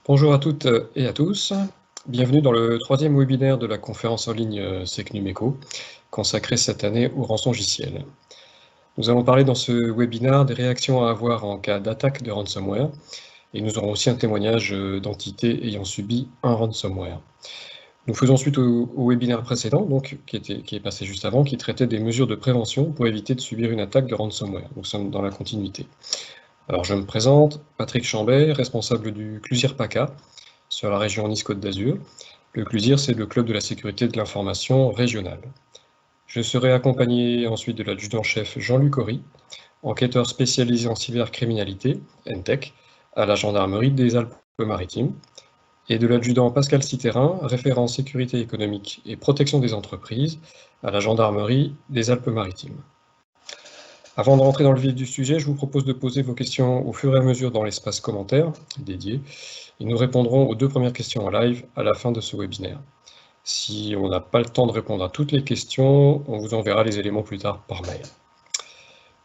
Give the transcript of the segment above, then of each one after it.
Bonjour à toutes et à tous. Bienvenue dans le troisième webinaire de la conférence en ligne SecNumEco, consacrée cette année aux rançongiciels. Nous allons parler dans ce webinaire des réactions à avoir en cas d'attaque de ransomware, et nous aurons aussi un témoignage d'entités ayant subi un ransomware. Nous faisons suite au webinaire précédent, donc, qui est passé juste avant, qui traitait des mesures de prévention pour éviter de subir une attaque de ransomware. Nous sommes dans la continuité. Alors je me présente, Patrick Chambet, responsable du Clusir PACA, sur la région Nice-Côte d'Azur. Le Clusir, c'est le club de la sécurité de l'information régionale. Je serai accompagné ensuite de l'adjudant-chef Jean-Luc Horry, enquêteur spécialisé en cybercriminalité, NTEC, à la gendarmerie des Alpes-Maritimes, et de l'adjudant Pascal Citerin, référent sécurité économique et protection des entreprises, à la gendarmerie des Alpes-Maritimes. Avant de rentrer dans le vif du sujet, je vous propose de poser vos questions au fur et à mesure dans l'espace commentaire dédié, et nous répondrons aux deux premières questions en live à la fin de ce webinaire. Si on n'a pas le temps de répondre à toutes les questions, on vous enverra les éléments plus tard par mail.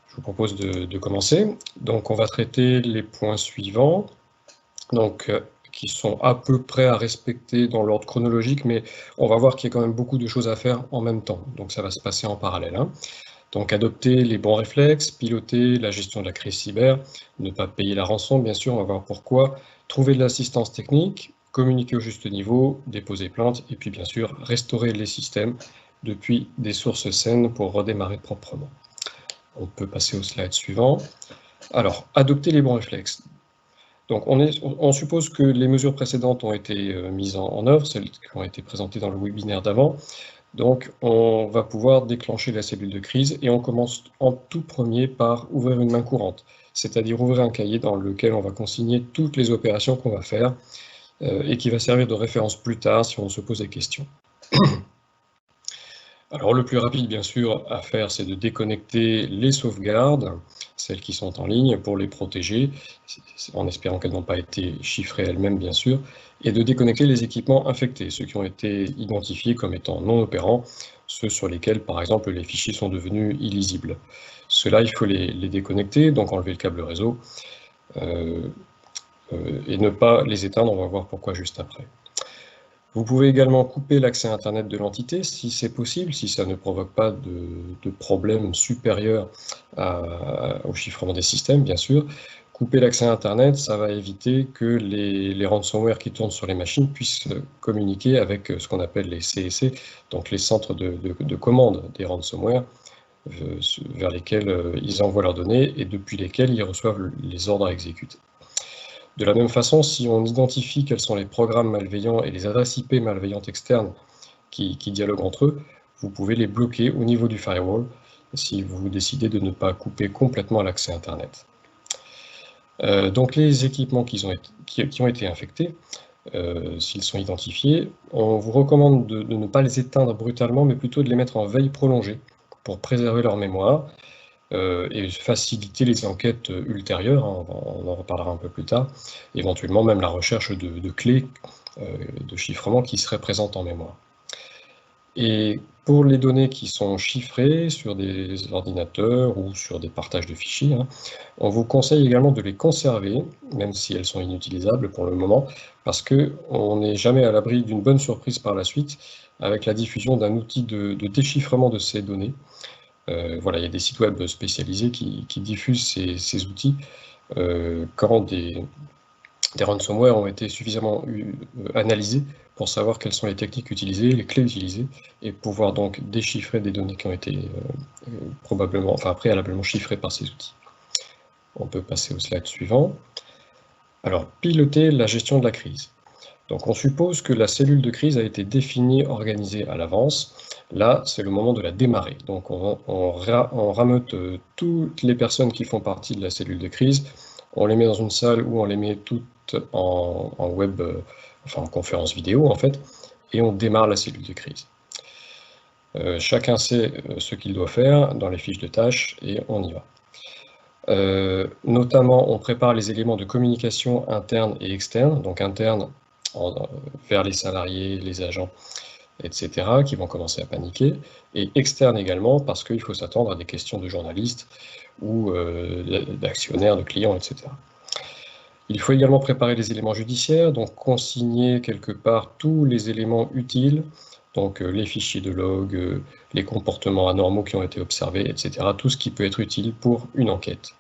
Je vous propose de commencer. Donc on va traiter les points suivants, qui sont à peu près à respecter dans l'ordre chronologique, mais on va voir qu'il y a quand même beaucoup de choses à faire en même temps, donc ça va se passer en parallèle. Donc adopter les bons réflexes, piloter la gestion de la crise cyber, ne pas payer la rançon, bien sûr, on va voir pourquoi, trouver de l'assistance technique, communiquer au juste niveau, déposer plainte, et puis bien sûr restaurer les systèmes depuis des sources saines pour redémarrer proprement. On peut passer au slide suivant. Alors, adopter les bons réflexes. Donc on suppose que les mesures précédentes ont été mises en œuvre, celles qui ont été présentées dans le webinaire d'avant. Donc, on va pouvoir déclencher la cellule de crise et on commence en tout premier par ouvrir une main courante, c'est-à-dire ouvrir un cahier dans lequel on va consigner toutes les opérations qu'on va faire et qui va servir de référence plus tard si on se pose des questions. Alors, le plus rapide, bien sûr, à faire, c'est de déconnecter les sauvegardes, celles qui sont en ligne, pour les protéger, en espérant qu'elles n'ont pas été chiffrées elles-mêmes, bien sûr, et de déconnecter les équipements infectés, ceux qui ont été identifiés comme étant non opérants, ceux sur lesquels, par exemple, les fichiers sont devenus illisibles. Ceux-là, il faut les déconnecter, donc enlever le câble réseau, et ne pas les éteindre, on va voir pourquoi juste après. Vous pouvez également couper l'accès Internet de l'entité, si c'est possible, si ça ne provoque pas de problème supérieur au chiffrement des systèmes, bien sûr. Couper l'accès Internet, ça va éviter que les ransomware qui tournent sur les machines puissent communiquer avec ce qu'on appelle les CEC, donc les centres de commande des ransomware, vers lesquels ils envoient leurs données et depuis lesquels ils reçoivent les ordres à exécuter. De la même façon, si on identifie quels sont les programmes malveillants et les adresses IP malveillantes externes qui dialoguent entre eux, vous pouvez les bloquer au niveau du firewall si vous décidez de ne pas couper complètement l'accès Internet. Donc les équipements qui ont été infectés, s'ils sont identifiés, on vous recommande de ne pas les éteindre brutalement, mais plutôt de les mettre en veille prolongée pour préserver leur mémoire, et faciliter les enquêtes ultérieures, on en reparlera un peu plus tard, éventuellement même la recherche de clés de chiffrement qui seraient présentes en mémoire. Et pour les données qui sont chiffrées sur des ordinateurs ou sur des partages de fichiers, on vous conseille également de les conserver, même si elles sont inutilisables pour le moment, parce qu'on n'est jamais à l'abri d'une bonne surprise par la suite avec la diffusion d'un outil de déchiffrement de ces données. Voilà, il y a des sites web spécialisés qui diffusent ces outils quand des ransomware ont été suffisamment analysés pour savoir quelles sont les techniques utilisées, les clés utilisées, et pouvoir donc déchiffrer des données qui ont été préalablement chiffrées par ces outils. On peut passer au slide suivant. Alors, piloter la gestion de la crise. Donc on suppose que la cellule de crise a été définie, organisée à l'avance. Là, c'est le moment de la démarrer. Donc on rameute toutes les personnes qui font partie de la cellule de crise, on les met dans une salle où on les met toutes en web, en conférence vidéo en fait, et on démarre la cellule de crise. Chacun sait ce qu'il doit faire dans les fiches de tâches et on y va. Notamment, on prépare les éléments de communication interne et externe, donc interne vers les salariés, les agents, etc., qui vont commencer à paniquer, et externe également, parce qu'il faut s'attendre à des questions de journalistes ou d'actionnaires, de clients, etc. Il faut également préparer les éléments judiciaires, donc consigner quelque part tous les éléments utiles, donc les fichiers de log, les comportements anormaux qui ont été observés, etc. Tout ce qui peut être utile pour une enquête.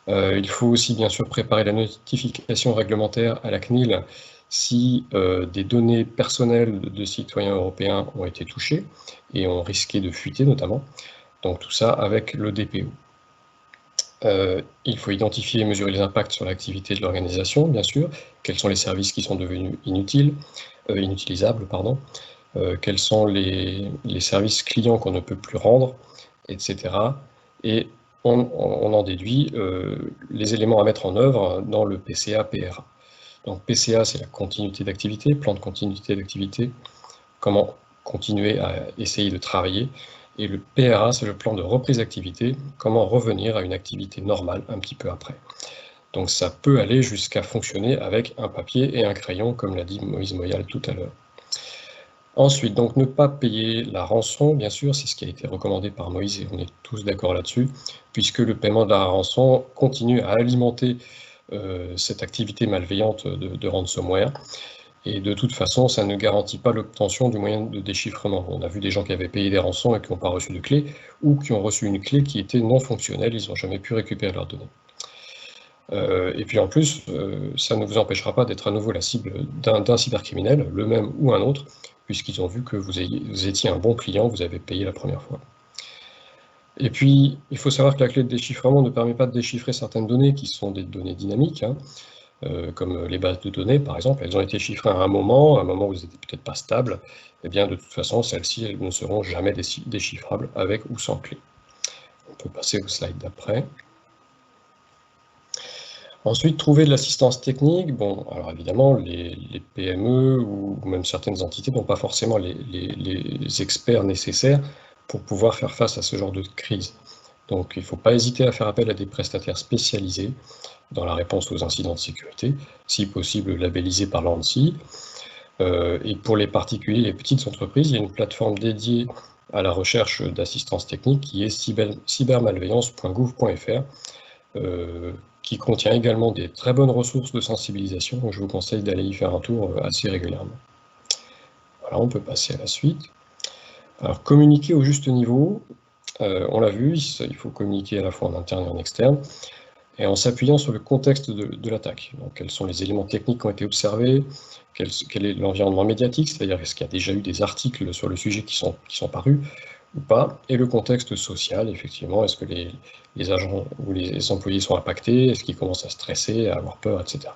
Il faut aussi bien sûr préparer la notification réglementaire à la CNIL si des données personnelles de citoyens européens ont été touchées et ont risqué de fuiter notamment. Donc tout ça avec le DPO. Il faut identifier et mesurer les impacts sur l'activité de l'organisation, bien sûr. Quels sont les services qui sont devenus inutilisables, pardon. Quels sont les services clients qu'on ne peut plus rendre, etc. Et on en déduit les éléments à mettre en œuvre dans le PCA-PRA. Donc PCA, c'est la continuité d'activité, plan de continuité d'activité, comment continuer à essayer de travailler. Et le PRA, c'est le plan de reprise d'activité, comment revenir à une activité normale un petit peu après. Donc ça peut aller jusqu'à fonctionner avec un papier et un crayon, comme l'a dit Moïse Moyal tout à l'heure. Ensuite, donc ne pas payer la rançon, bien sûr, c'est ce qui a été recommandé par Moïse et on est tous d'accord là-dessus, puisque le paiement de la rançon continue à alimenter cette activité malveillante de ransomware. Et de toute façon, ça ne garantit pas l'obtention du moyen de déchiffrement. On a vu des gens qui avaient payé des rançons et qui n'ont pas reçu de clé, ou qui ont reçu une clé qui était non fonctionnelle, ils n'ont jamais pu récupérer leurs données. Et puis en plus, ça ne vous empêchera pas d'être à nouveau la cible d'un cybercriminel, le même ou un autre, puisqu'ils ont vu que vous étiez un bon client, vous avez payé la première fois. Et puis, il faut savoir que la clé de déchiffrement ne permet pas de déchiffrer certaines données qui sont des données dynamiques, hein, comme les bases de données, par exemple. Elles ont été chiffrées à un moment où elles n'étaient peut-être pas stables. Eh bien, de toute façon, celles-ci, elles ne seront jamais déchiffrables avec ou sans clé. On peut passer au slide d'après. Ensuite, trouver de l'assistance technique. Bon, alors évidemment, les PME ou même certaines entités n'ont pas forcément les experts nécessaires pour pouvoir faire face à ce genre de crise. Donc, il ne faut pas hésiter à faire appel à des prestataires spécialisés dans la réponse aux incidents de sécurité, si possible labellisés par l'ANSSI. Et pour les particuliers, les petites entreprises, il y a une plateforme dédiée à la recherche d'assistance technique qui est cybermalveillance.gouv.fr, qui contient également des très bonnes ressources de sensibilisation, donc je vous conseille d'aller y faire un tour assez régulièrement. Voilà, on peut passer à la suite. Alors, communiquer au juste niveau, on l'a vu, il faut communiquer à la fois en interne et en externe, et en s'appuyant sur le contexte de l'attaque. Donc, quels sont les éléments techniques qui ont été observés, quel est l'environnement médiatique, c'est-à-dire est-ce qu'il y a déjà eu des articles sur le sujet qui sont parus, ou pas, et le contexte social, effectivement, est-ce que les agents ou les employés sont impactés, est-ce qu'ils commencent à stresser, à avoir peur, etc.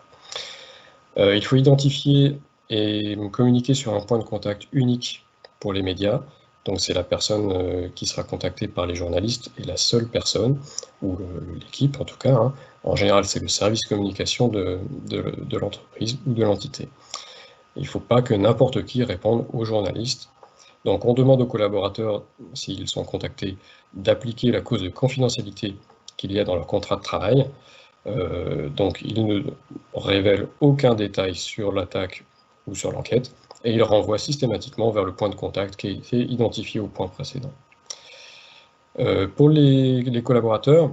Il faut identifier et communiquer sur un point de contact unique pour les médias, donc c'est la personne qui sera contactée par les journalistes et la seule personne, ou l'équipe en tout cas, hein. En général c'est le service communication de l'entreprise ou de l'entité. Il ne faut pas que n'importe qui réponde aux journalistes. Donc on demande aux collaborateurs, s'ils sont contactés, d'appliquer la clause de confidentialité qu'il y a dans leur contrat de travail. Donc ils ne révèlent aucun détail sur l'attaque ou sur l'enquête, et ils renvoient systématiquement vers le point de contact qui a été identifié au point précédent. Pour les collaborateurs,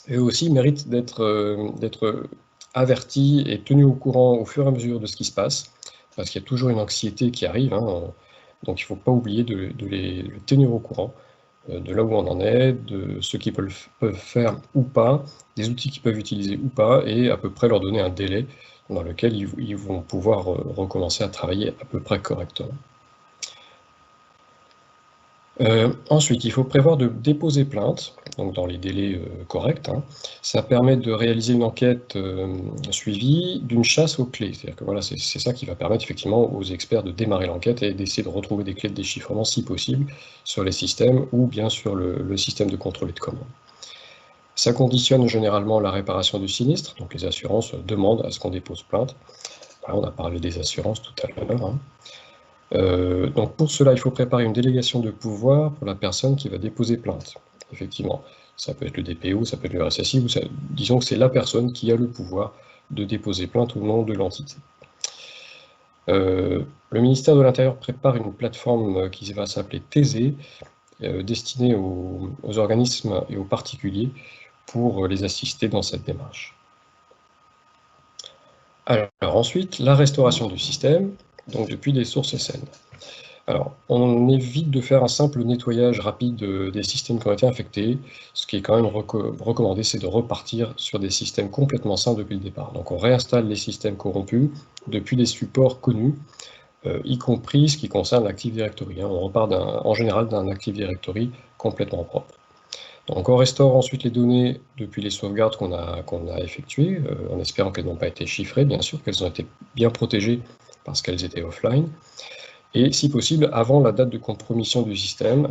eux aussi méritent d'être avertis et tenus au courant au fur et à mesure de ce qui se passe, parce qu'il y a toujours une anxiété qui arrive, hein, donc il ne faut pas oublier de les tenir au courant de là où on en est, de ce qu'ils peuvent faire ou pas, des outils qu'ils peuvent utiliser ou pas, et à peu près leur donner un délai dans lequel ils vont pouvoir recommencer à travailler à peu près correctement. Ensuite, il faut prévoir de déposer plainte, donc dans les délais corrects, hein. Ça permet de réaliser une enquête suivie d'une chasse aux clés. C'est-à-dire que voilà, c'est ça qui va permettre effectivement aux experts de démarrer l'enquête et d'essayer de retrouver des clés de déchiffrement, si possible, sur les systèmes ou bien sur le système de contrôle et de commande. Ça conditionne généralement la réparation du sinistre, donc les assurances demandent à ce qu'on dépose plainte. Voilà, on a parlé des assurances tout à l'heure, hein. Donc pour cela, il faut préparer une délégation de pouvoir pour la personne qui va déposer plainte. Effectivement, ça peut être le DPO, ça peut être le RSSI, disons que c'est la personne qui a le pouvoir de déposer plainte au nom de l'entité. Le ministère de l'Intérieur prépare une plateforme qui va s'appeler Thésée, destinée aux organismes et aux particuliers pour les assister dans cette démarche. Alors ensuite, la restauration du système, donc depuis des sources saines. Alors, on évite de faire un simple nettoyage rapide des systèmes qui ont été infectés. Ce qui est quand même recommandé, c'est de repartir sur des systèmes complètement sains depuis le départ. Donc on réinstalle les systèmes corrompus depuis des supports connus, y compris ce qui concerne l'Active Directory, hein. On repart en général d'un Active Directory complètement propre. Donc on restaure ensuite les données depuis les sauvegardes qu'on a effectuées, en espérant qu'elles n'ont pas été chiffrées, bien sûr, qu'elles ont été bien protégées parce qu'elles étaient offline, et si possible avant la date de compromission du système,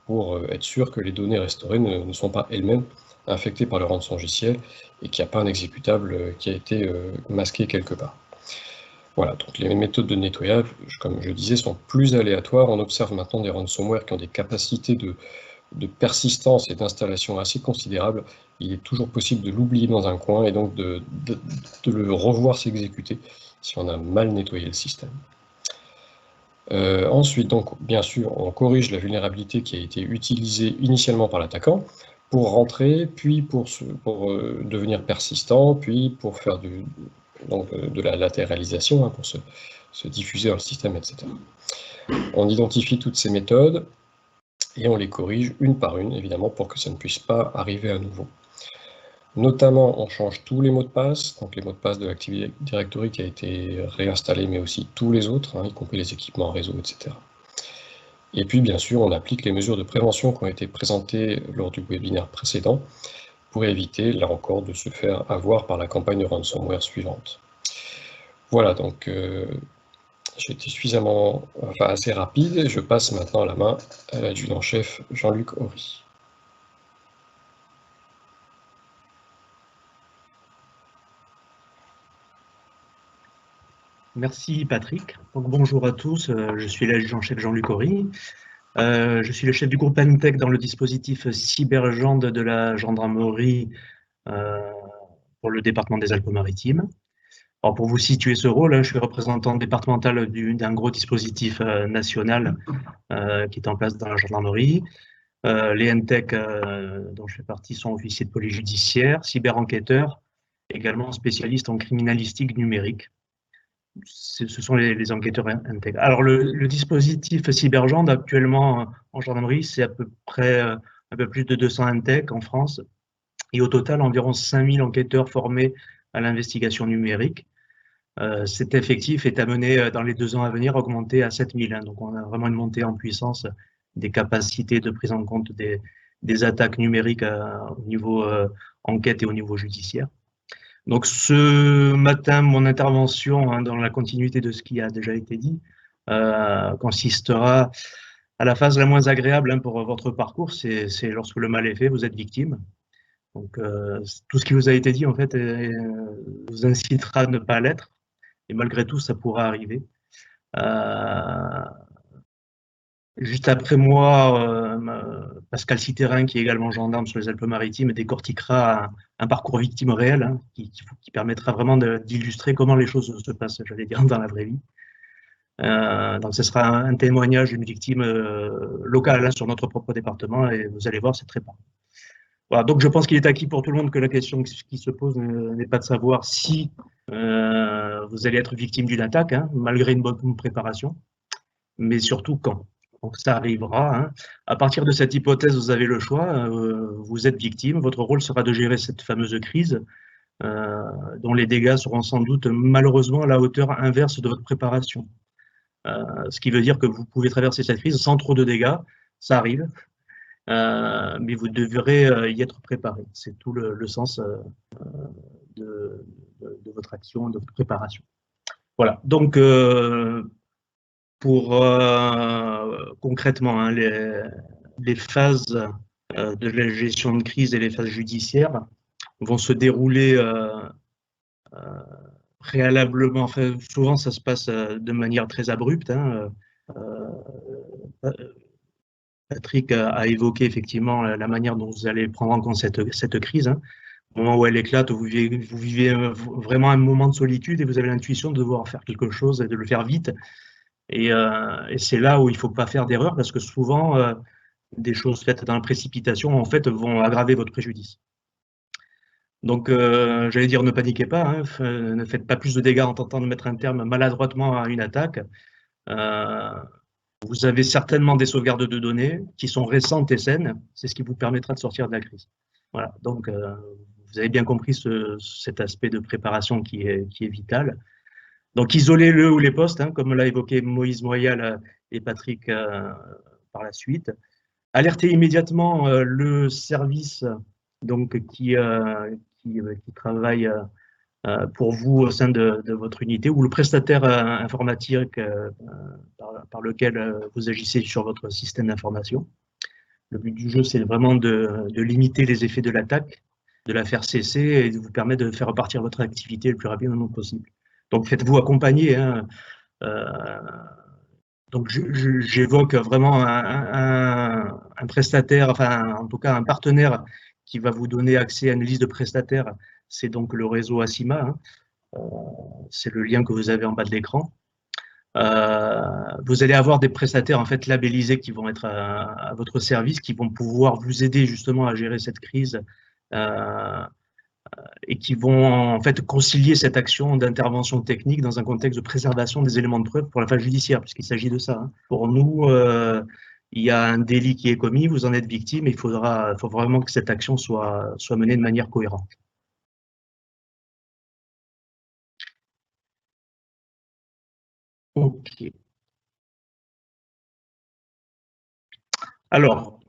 pour être sûr que les données restaurées ne sont pas elles-mêmes infectées par le rançongiciel et qu'il n'y a pas un exécutable qui a été masqué quelque part. Voilà, donc les méthodes de nettoyage, comme je disais, sont plus aléatoires. On observe maintenant des ransomware qui ont des capacités de persistance et d'installation assez considérables. Il est toujours possible de l'oublier dans un coin et donc de le revoir s'exécuter si on a mal nettoyé le système. Ensuite, donc, bien sûr, on corrige la vulnérabilité qui a été utilisée initialement par l'attaquant pour rentrer, puis pour devenir persistant, puis pour faire de la latéralisation, hein, pour se diffuser dans le système, etc. On identifie toutes ces méthodes et on les corrige une par une, évidemment, pour que ça ne puisse pas arriver à nouveau. Notamment, on change tous les mots de passe, donc les mots de passe de l'Active Directory qui a été réinstallé, mais aussi tous les autres, hein, y compris les équipements réseau, etc. Et puis, bien sûr, on applique les mesures de prévention qui ont été présentées lors du webinaire précédent pour éviter, là encore, de se faire avoir par la campagne de ransomware suivante. Voilà, donc j'ai été assez rapide. Je passe maintenant la main à l'adjudant-chef Jean-Luc Horry. Merci Patrick. Donc, bonjour à tous, je suis l'adjudant-chef Jean-Luc Horry. Je suis le chef du groupe Entech dans le dispositif Cybergende de la gendarmerie pour le département des Alpes-Maritimes. Alors, pour vous situer ce rôle, je suis représentant départemental d'un gros dispositif national qui est en place dans la gendarmerie. Les Entech dont je fais partie sont officiers de police judiciaire, cyber-enquêteurs, également spécialistes en criminalistique numérique. Ce sont les enquêteurs intègres. Alors, le dispositif Cybergende, actuellement en gendarmerie, c'est à peu près un peu plus de 200 intègres en France. Et au total, environ 5000 enquêteurs formés à l'investigation numérique. Cet effectif est amené, dans les 2 ans à venir, à augmenter à 7000. Hein. Donc, on a vraiment une montée en puissance des capacités de prise en compte des attaques numériques au niveau enquête et au niveau judiciaire. Donc ce matin, mon intervention, hein, dans la continuité de ce qui a déjà été dit, consistera à la phase la moins agréable, hein, pour votre parcours, c'est lorsque le mal est fait, vous êtes victime. Donc tout ce qui vous a été dit, en fait, vous incitera à ne pas l'être, et malgré tout, ça pourra arriver. Juste après moi, Pascal Citterin, qui est également gendarme sur les Alpes-Maritimes, décortiquera un parcours victime réel, hein, qui permettra vraiment d'illustrer comment les choses se passent, j'allais dire, dans la vraie vie. Donc ce sera un témoignage d'une victime locale, hein, sur notre propre département, et vous allez voir, c'est très parlant. Voilà, donc je pense qu'il est acquis pour tout le monde que la question qui se pose n'est pas de savoir si vous allez être victime d'une attaque, hein, malgré une bonne préparation, mais surtout quand. Donc ça arrivera. Hein. À partir de cette hypothèse, vous avez le choix. Vous êtes victime. Votre rôle sera de gérer cette fameuse crise, dont les dégâts seront sans doute malheureusement à la hauteur inverse de votre préparation. Ce qui veut dire que vous pouvez traverser cette crise sans trop de dégâts. Ça arrive. Mais vous devrez y être préparé. C'est tout le sens de votre action, de votre préparation. Voilà. Donc, pour concrètement, hein, les phases de la gestion de crise et les phases judiciaires vont se dérouler préalablement. Enfin, souvent, ça se passe de manière très abrupte. Hein. Patrick a évoqué effectivement la manière dont vous allez prendre en compte cette crise. Hein. Au moment où elle éclate, vous vivez vraiment un moment de solitude et vous avez l'intuition de devoir faire quelque chose et de le faire vite. Et c'est là où il ne faut pas faire d'erreur, parce que souvent, des choses faites dans la précipitation, en fait, vont aggraver votre préjudice. Donc, j'allais dire, ne paniquez pas, hein, ne faites pas plus de dégâts en tentant de mettre un terme maladroitement à une attaque. Vous avez certainement des sauvegardes de données qui sont récentes et saines. C'est ce qui vous permettra de sortir de la crise. Voilà, donc vous avez bien compris cet aspect de préparation qui est vital. Donc, isolez le ou les postes, hein, comme l'a évoqué Moïse Moyal et Patrick par la suite. Alertez immédiatement le service donc, qui travaille pour vous au sein de votre unité ou le prestataire informatique par lequel vous agissez sur votre système d'information. Le but du jeu, c'est vraiment de limiter les effets de l'attaque, de la faire cesser et de vous permettre de faire repartir votre activité le plus rapidement possible. Donc, faites-vous accompagner. Hein, donc, j'évoque vraiment un prestataire, enfin, en tout cas, un partenaire qui va vous donner accès à une liste de prestataires. C'est donc le réseau ACIMA. Hein. C'est le lien que vous avez en bas de l'écran. Vous allez avoir des prestataires en fait labellisés qui vont être à votre service, qui vont pouvoir vous aider justement à gérer cette crise et qui vont en fait concilier cette action d'intervention technique dans un contexte de préservation des éléments de preuve pour la phase judiciaire, puisqu'il s'agit de ça. Hein. Pour nous, il y a un délit qui est commis, vous en êtes victime, et il faut vraiment que cette action soit menée de manière cohérente. Ok. Alors,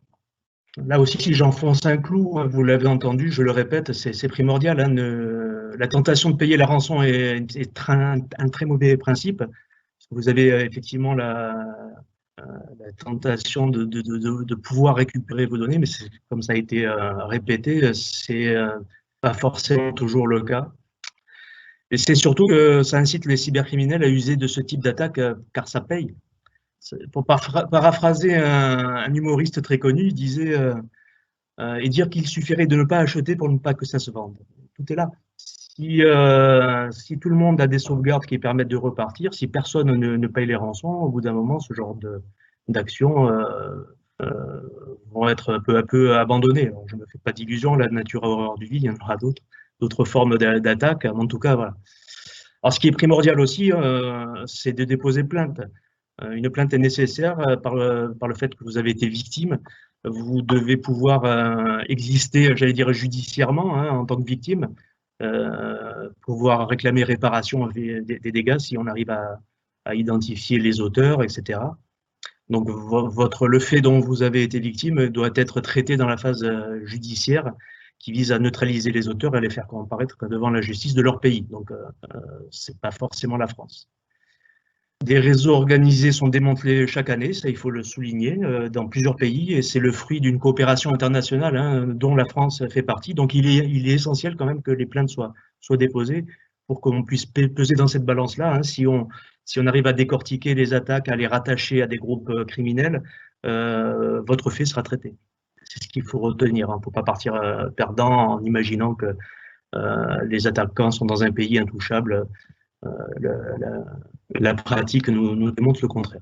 là aussi, si j'enfonce un clou, vous l'avez entendu, je le répète, c'est primordial. Hein, la tentation de payer la rançon est un très mauvais principe. Vous avez effectivement la tentation de pouvoir récupérer vos données, mais comme ça a été répété, c'est pas forcément toujours le cas. Et c'est surtout que ça incite les cybercriminels à user de ce type d'attaque car ça paye. Pour paraphraser un humoriste très connu, il disait et dire qu'il suffirait de ne pas acheter pour ne pas que ça se vende. Tout est là. Si tout le monde a des sauvegardes qui permettent de repartir, si personne ne paye les rançons, au bout d'un moment, ce genre d'actions vont être peu à peu abandonnées. Alors, je ne me fais pas d'illusions, la nature a horreur du vide, il y en aura d'autres formes d'attaque, en tout cas, voilà. Alors, ce qui est primordial aussi, c'est de déposer plainte. Une plainte est nécessaire par le fait que vous avez été victime. Vous devez pouvoir exister, j'allais dire, judiciairement hein, en tant que victime, pouvoir réclamer réparation des dégâts si on arrive à identifier les auteurs, etc. Donc, le fait dont vous avez été victime doit être traité dans la phase judiciaire qui vise à neutraliser les auteurs et à les faire comparaître devant la justice de leur pays. Donc, ce n'est pas forcément la France. Des réseaux organisés sont démantelés chaque année, ça il faut le souligner, dans plusieurs pays, et c'est le fruit d'une coopération internationale hein, dont la France fait partie. Donc il est essentiel quand même que les plaintes soient déposées pour qu'on puisse peser dans cette balance-là. Hein. Si on arrive à décortiquer les attaques, à les rattacher à des groupes criminels, votre fait sera traité. C'est ce qu'il faut retenir. Il ne faut pas partir perdant en imaginant que les attaquants sont dans un pays intouchable. La pratique nous démontre le contraire.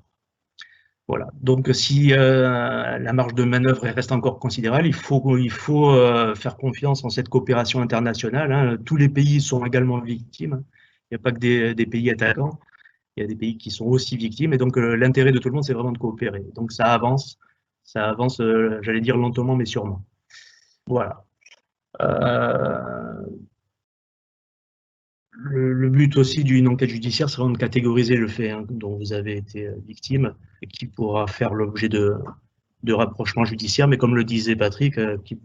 Voilà. Donc, si la marge de manœuvre reste encore considérable, il faut faire confiance en cette coopération internationale. Hein. Tous les pays sont également victimes. Il n'y a pas que des pays attaquants. Il y a des pays qui sont aussi victimes. Et donc, l'intérêt de tout le monde, c'est vraiment de coopérer. Donc, ça avance, j'allais dire lentement, mais sûrement. Voilà. Le but aussi d'une enquête judiciaire, c'est vraiment de catégoriser le fait hein, dont vous avez été victime et qui pourra faire l'objet de rapprochements judiciaires, mais comme le disait Patrick, qui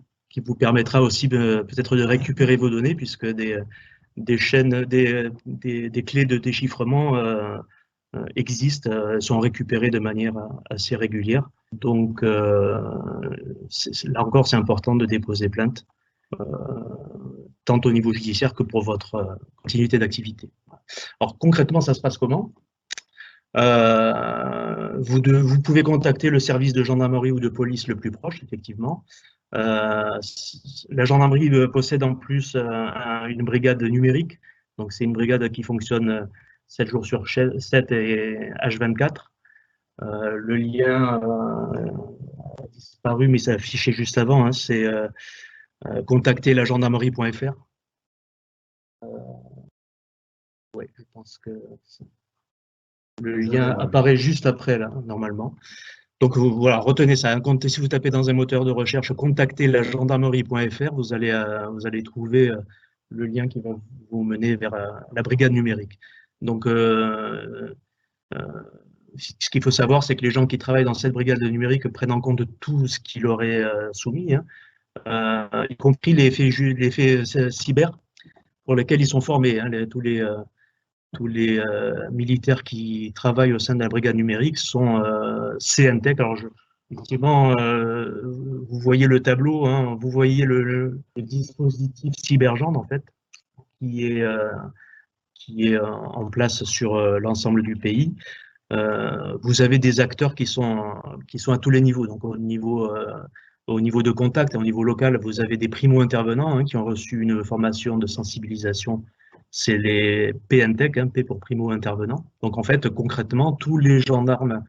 vous permettra aussi peut-être de récupérer vos données puisque des chaînes, des clés de déchiffrement existent, sont récupérées de manière assez régulière. Donc, là encore, c'est important de déposer plainte. Tant au niveau judiciaire que pour votre continuité d'activité. Alors concrètement, ça se passe comment vous pouvez contacter le service de gendarmerie ou de police le plus proche, effectivement. La gendarmerie possède en plus une brigade numérique. Donc c'est une brigade qui fonctionne 7 jours sur 7 et H24. Le lien a disparu, mais c'est affiché juste avant. Hein, c'est contacter la gendarmerie.fr. Oui, je pense que le lien apparaît juste après, là, normalement. Donc voilà, retenez ça. Si vous tapez dans un moteur de recherche, contactez la gendarmerie.fr, vous allez trouver le lien qui va vous mener vers la brigade numérique. Donc, ce qu'il faut savoir, c'est que les gens qui travaillent dans cette brigade numérique prennent en compte tout ce qui leur est soumis, hein, y compris les faits cyber pour lesquels ils sont formés. Hein, tous les militaires qui travaillent au sein de la brigade numérique sont CNTech. Alors, effectivement, vous voyez le tableau, hein, vous voyez le dispositif Cybergendre, en fait, qui est en place sur l'ensemble du pays. Vous avez des acteurs qui sont à tous les niveaux. Donc, au niveau de contact, au niveau local, vous avez des primo-intervenants qui ont reçu une formation de sensibilisation. C'est les PNTech, P pour primo-intervenants. Donc, en fait, concrètement, tous les gendarmes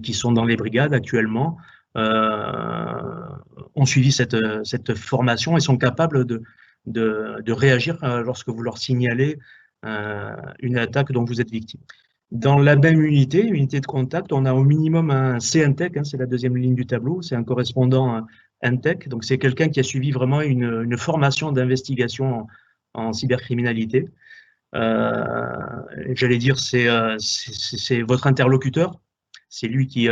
qui sont dans les brigades actuellement ont suivi cette formation et sont capables de réagir lorsque vous leur signalez une attaque dont vous êtes victime. Dans la même unité de contact, on a au minimum un CNTech, c'est la deuxième ligne du tableau, c'est un correspondant NTech, donc c'est quelqu'un qui a suivi vraiment une formation d'investigation en cybercriminalité. J'allais dire, c'est votre interlocuteur, c'est lui qui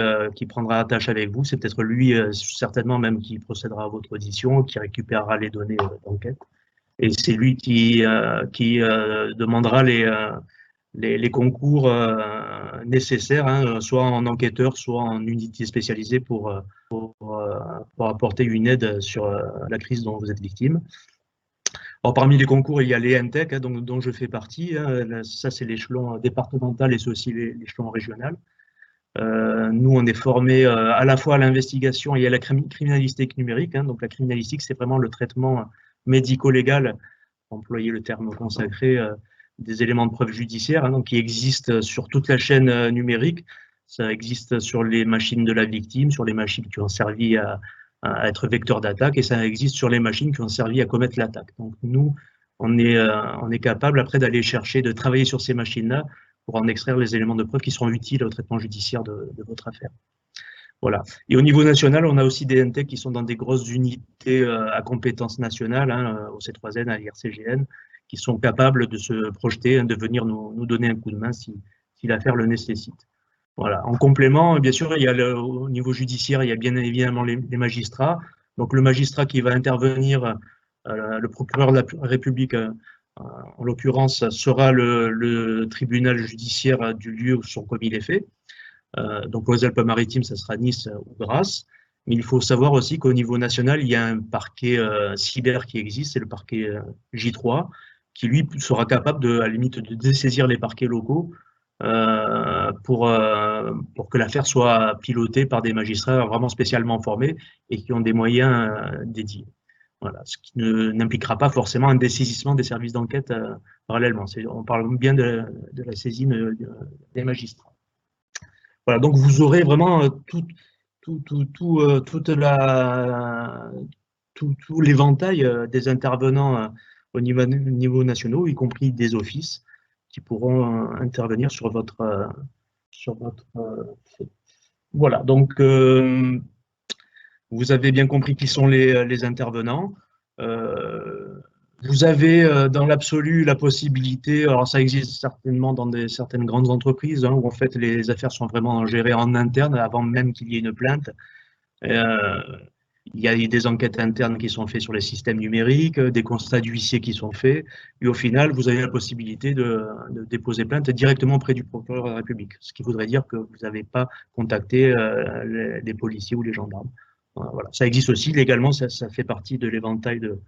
prendra attache avec vous, c'est peut-être lui, certainement même, qui procédera à votre audition, qui récupérera les données d'enquête, et c'est lui qui demandera les concours nécessaires, hein, soit en enquêteur, soit en unité spécialisée pour apporter une aide sur la crise dont vous êtes victime. Alors, parmi les concours, il y a les NTech, hein, dont je fais partie. Hein, ça, c'est l'échelon départemental et c'est aussi l'échelon régional. Nous, on est formés à la fois à l'investigation et à la criminalistique numérique. Hein, donc, la criminalistique, c'est vraiment le traitement médico-légal, pour employer le terme consacré, des éléments de preuve judiciaire, hein, donc qui existent sur toute la chaîne numérique. Ça existe sur les machines de la victime, sur les machines qui ont servi à être vecteur d'attaque, et ça existe sur les machines qui ont servi à commettre l'attaque. Donc nous, on est capable après d'aller chercher, de travailler sur ces machines-là pour en extraire les éléments de preuve qui seront utiles au traitement judiciaire de votre affaire. Voilà. Et au niveau national, on a aussi des NTech qui sont dans des grosses unités à compétences nationales, hein, au C3N, à l'IRCGN, qui sont capables de se projeter, de venir nous donner un coup de main si l'affaire le nécessite. Voilà. En complément, bien sûr, il y a au niveau judiciaire, il y a bien évidemment les magistrats. Donc le magistrat qui va intervenir, le procureur de la République, en l'occurrence, sera le tribunal judiciaire du lieu où sont commis les faits. Donc aux Alpes-Maritimes, ça sera Nice ou Grasse. Mais il faut savoir aussi qu'au niveau national, il y a un parquet cyber qui existe, c'est le parquet J3, qui lui sera capable à la limite de dessaisir les parquets locaux pour que l'affaire soit pilotée par des magistrats vraiment spécialement formés et qui ont des moyens dédiés. Voilà, ce qui n'impliquera pas forcément un dessaisissement des services d'enquête parallèlement. On parle bien de la saisine des magistrats. Voilà, donc vous aurez vraiment tout l'éventail des intervenants au niveau national, y compris des offices qui pourront intervenir sur votre fait. Voilà, donc vous avez bien compris qui sont les intervenants. Vous avez dans l'absolu la possibilité, alors ça existe certainement dans certaines grandes entreprises, hein, où en fait les affaires sont vraiment gérées en interne avant même qu'il y ait une plainte. Il y a des enquêtes internes qui sont faites sur les systèmes numériques, des constats d'huissier qui sont faits, et au final, vous avez la possibilité de déposer plainte directement auprès du procureur de la République, ce qui voudrait dire que vous n'avez pas contacté les policiers ou les gendarmes. Voilà. Ça existe aussi légalement, ça fait partie de l'éventail de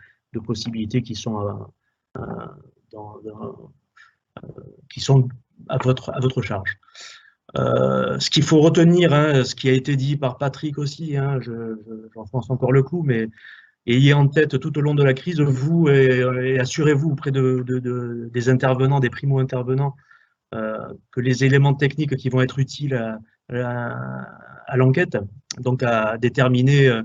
possibilités qui sont à votre charge. Ce qu'il faut retenir, hein, ce qui a été dit par Patrick aussi, hein, j'enfonce encore le coup, mais ayez en tête tout au long de la crise, vous et assurez-vous auprès des intervenants, des primo-intervenants, que les éléments techniques qui vont être utiles à l'enquête, donc à déterminer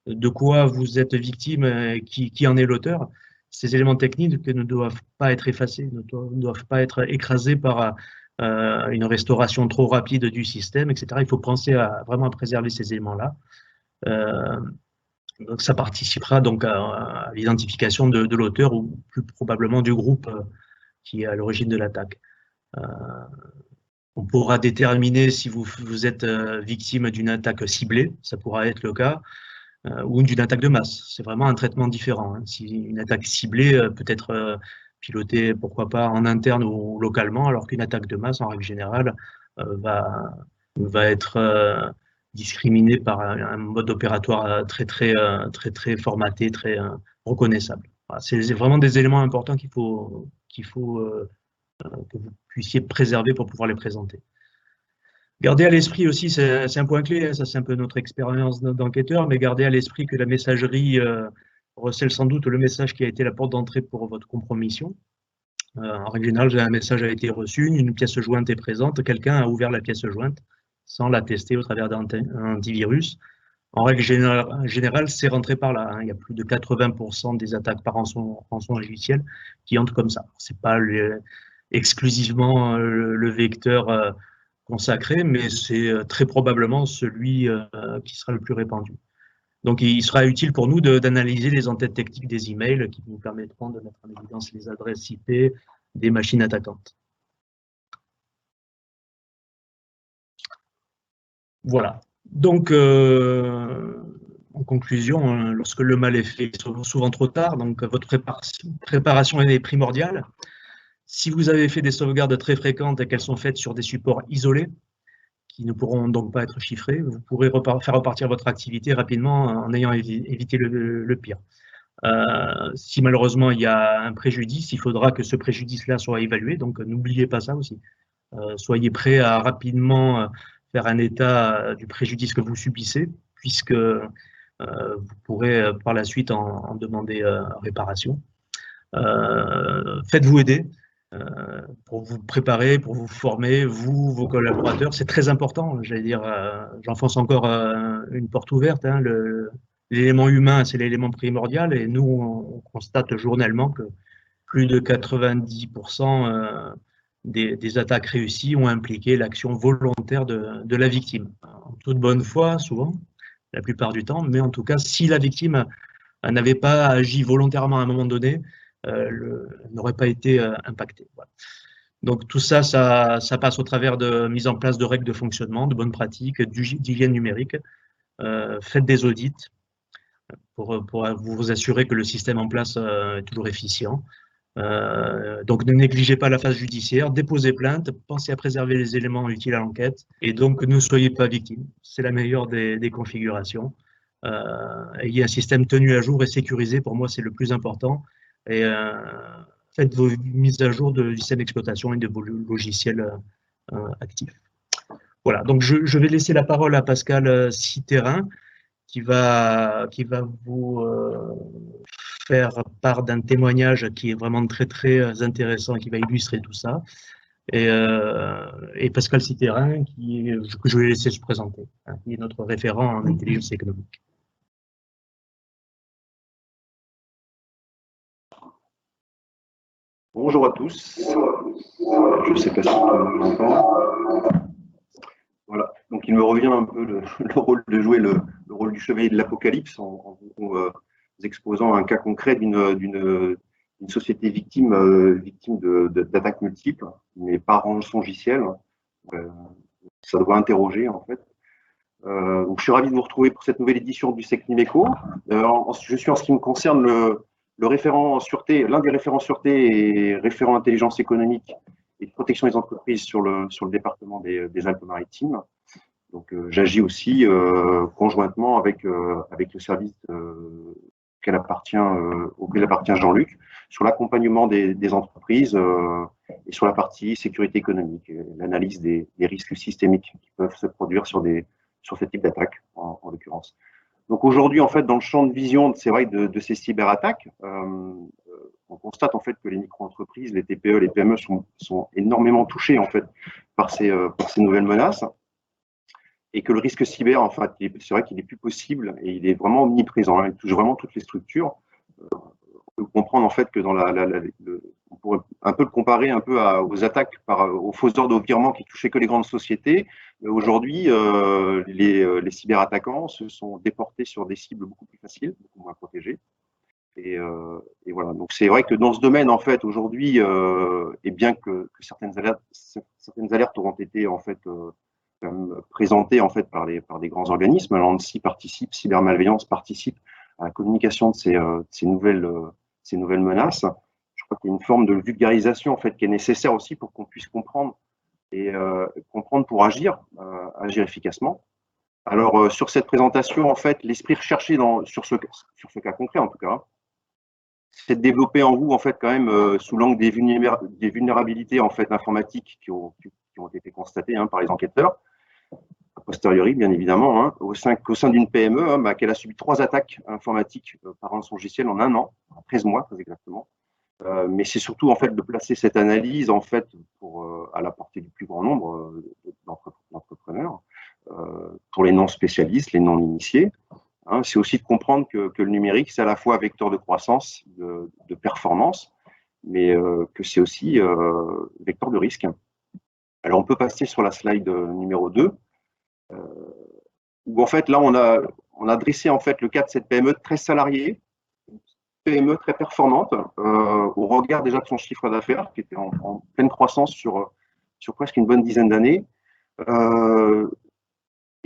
de quoi vous êtes victime, qui en est l'auteur, ces éléments techniques ne doivent pas être effacés, ne doivent pas être écrasés par une restauration trop rapide du système, etc. Il faut penser vraiment à préserver ces éléments-là. Donc ça participera donc à l'identification de l'auteur ou plus probablement du groupe qui est à l'origine de l'attaque. On pourra déterminer si vous êtes victime d'une attaque ciblée, ça pourra être le cas, ou d'une attaque de masse. C'est vraiment un traitement différent. Hein. Si une attaque ciblée peut être pilotée, pourquoi pas, en interne ou localement, alors qu'une attaque de masse, en règle générale, va être discriminée par un mode opératoire très formaté, très reconnaissable. Voilà, c'est vraiment des éléments importants qu'il faut que vous puissiez préserver pour pouvoir les présenter. Gardez à l'esprit aussi, c'est un point clé, hein, ça c'est un peu notre expérience d'enquêteur, mais gardez à l'esprit que la messagerie recèle sans doute le message qui a été la porte d'entrée pour votre compromission. En règle générale, un message a été reçu, une pièce jointe est présente, quelqu'un a ouvert la pièce jointe sans la tester au travers d'un antivirus. En règle générale, c'est rentré par là. Hein. Il y a plus de 80% des attaques par rançon logiciel qui entrent comme ça. C'est pas exclusivement le vecteur consacré, mais c'est très probablement celui qui sera le plus répandu. Donc, il sera utile pour nous d'analyser les entêtes techniques des emails qui nous permettront de mettre en évidence les adresses IP des machines attaquantes. Voilà. Donc, en conclusion, lorsque le mal est fait, il est souvent trop tard, donc votre préparation est primordiale. Si vous avez fait des sauvegardes très fréquentes et qu'elles sont faites sur des supports isolés, qui ne pourront donc pas être chiffrés, vous pourrez faire repartir votre activité rapidement en ayant évité le pire. Si malheureusement il y a un préjudice, il faudra que ce préjudice-là soit évalué, donc n'oubliez pas ça aussi. Soyez prêts à rapidement faire un état du préjudice que vous subissez, puisque vous pourrez par la suite en demander réparation. Faites-vous aider. Pour vous préparer, pour vous former, vous, vos collaborateurs, c'est très important. J'allais dire, j'enfonce encore une porte ouverte. Hein, l'élément humain, c'est l'élément primordial, et nous, on constate journellement que plus de 90% des attaques réussies ont impliqué l'action volontaire de la victime. En toute bonne foi, souvent, la plupart du temps, mais en tout cas, si la victime n'avait pas agi volontairement à un moment donné, n'aurait pas été impacté. Voilà. Donc tout ça, ça passe au travers de mise en place de règles de fonctionnement, de bonnes pratiques, d'hygiène numérique. Faites des audits pour vous assurer que le système en place est toujours efficient. Donc ne négligez pas la phase judiciaire, déposez plainte, pensez à préserver les éléments utiles à l'enquête et donc ne soyez pas victime. C'est la meilleure des configurations. Ayez un système tenu à jour et sécurisé, pour moi c'est le plus important. Et faites vos mises à jour du système d'exploitation et de vos logiciels actifs. Voilà, donc je vais laisser la parole à Pascal Citerrin qui va vous faire part d'un témoignage qui est vraiment très intéressant et qui va illustrer tout ça. Et Pascal Citerrin, que je vais laisser se présenter, hein, qui est notre référent en intelligence économique. Bonjour à tous. Je ne sais pas si tout le monde m'entend. Voilà. Donc il me revient un peu le rôle de jouer le rôle du chevalier de l'Apocalypse en vous exposant un cas concret d'une société victime d'attaques multiples, mais pas rançongiciel. Ça doit interroger en fait. Donc je suis ravi de vous retrouver pour cette nouvelle édition du SecNumEco. Je suis en ce qui me concerne le référent sûreté, l'un des référents sûreté et référent intelligence économique et de protection des entreprises sur le département des Alpes-Maritimes. Donc, j'agis aussi conjointement avec le service auquel appartient Jean-Luc sur l'accompagnement des entreprises et sur la partie sécurité économique, l'analyse des risques systémiques qui peuvent se produire sur ce type d'attaque, en l'occurrence. Donc aujourd'hui, en fait, dans le champ de vision, c'est vrai, de ces cyberattaques, on constate en fait que les micro-entreprises, les TPE, les PME sont énormément touchées en fait par ces nouvelles menaces, et que le risque cyber, en fait, c'est vrai qu'il est plus possible et il est vraiment omniprésent. Hein, il touche vraiment toutes les structures. peut comprendre en fait que dans on pourrait un peu le comparer un peu aux attaques aux fauseurs de virements qui touchaient que les grandes sociétés. Aujourd'hui, les cyberattaquants se sont déportés sur des cibles beaucoup plus faciles, beaucoup moins protégées. Et voilà. Donc c'est vrai que dans ce domaine, en fait, aujourd'hui, et bien que certaines alertes auront été en fait présentées en fait par des grands organismes, l'ANSSI participe, cybermalveillance participe à la communication de ces nouvelles menaces. Je crois qu'il y a une forme de vulgarisation en fait qui est nécessaire aussi pour qu'on puisse comprendre et comprendre pour agir efficacement. Alors sur cette présentation, en fait, l'esprit recherché sur ce cas concret en tout cas, c'est de développer en vous en fait quand même sous l'angle des vulnérabilités en fait informatiques qui ont été constatées par les enquêteurs, a posteriori bien évidemment, au sein d'une PME qu'elle a subi 3 attaques informatiques par rançongiciel en 1 an, 13 mois très exactement. Mais c'est surtout en fait de placer cette analyse en fait à la portée du plus grand nombre d'entrepreneurs, pour les non spécialistes, les non initiés. C'est aussi de comprendre que le numérique, c'est à la fois vecteur de croissance, de performance, mais que c'est aussi vecteur de risque. Alors, on peut passer sur la slide numéro 2, où en fait, là, on a dressé en fait le cas de cette PME très salariée, une PME très performante, au regard déjà de son chiffre d'affaires, qui était en pleine croissance sur presque une bonne dizaine d'années.